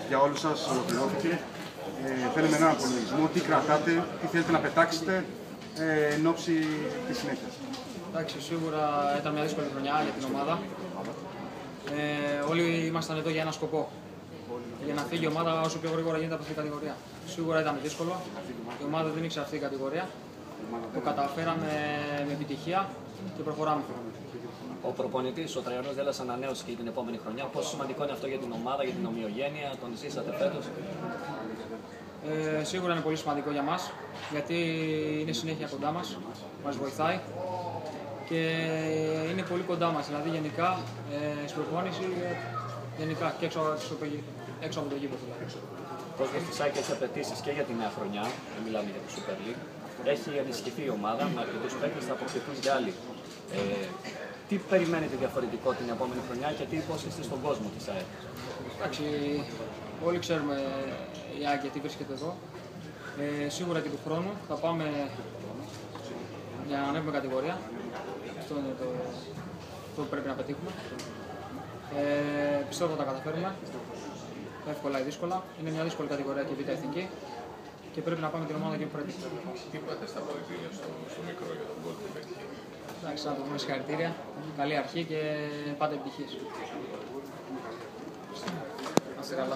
για όλους σας ολοκληρώθηκε. Θέλουμε έναν απολογισμό, τι κρατάτε, τι θέλετε να πετάξετε εν ώψη της συνέχειας. Εντάξει, σίγουρα ήταν μια δύσκολη χρονιά για την ομάδα. Όλοι ήμασταν εδώ για ένα σκοπό. Για να φύγει η ομάδα όσο πιο γρήγορα γίνεται από αυτή την κατηγορία. Σίγουρα ήταν δύσκολο. Η ομάδα δεν ήξερε αυτή την κατηγορία. Το καταφέραμε με επιτυχία και προχωράμε. Ο προπονητής, ο Τραϊανός Δέλλας, ανανέωσε και την επόμενη χρονιά. Πόσο σημαντικό είναι αυτό για την ομάδα, για την ομοιογένεια, τον ζήσατε φέτος? Σίγουρα είναι πολύ σημαντικό για μας, γιατί είναι συνέχεια κοντά μας, μας βοηθάει και είναι πολύ κοντά μας, δηλαδή γενικά στην προπόνηση, γενικά και έξω από το γήπεδο. Ο κόσμος της ΑΕΚ έχει απαιτήσεις και για τη νέα χρονιά, δεν μιλάμε για το Super League. Έχει ενισχυθεί η ομάδα, με αρκετούς παίκτες θα αποκτηθούν και άλλοι. Τι περιμένετε διαφορετικό την επόμενη χρονιά και τι υπόσχεστε στον κόσμο της ΑΕΚ? Εντάξει, όλοι ξέρουμε η ΑΕΚ γιατί βρίσκεται εδώ. Σίγουρα και του χρόνου θα πάμε για να ανέβουμε κατηγορία. Αυτό είναι το που πρέπει να πετύχουμε. Πιστεύω ότι θα τα καταφέρουμε. Εύκολα ή δύσκολα. Είναι μια δύσκολη κατηγορία και η Β' Εθνική και πρέπει να πάμε την ομάδα και πρέπει. Τι είπατε στα αποδητήρια στο μικρό για τον γκολ που πέτυχε? Εντάξει, να το πούμε συγχαρητήρια. Καλή αρχή και πάντα επιτυχίες.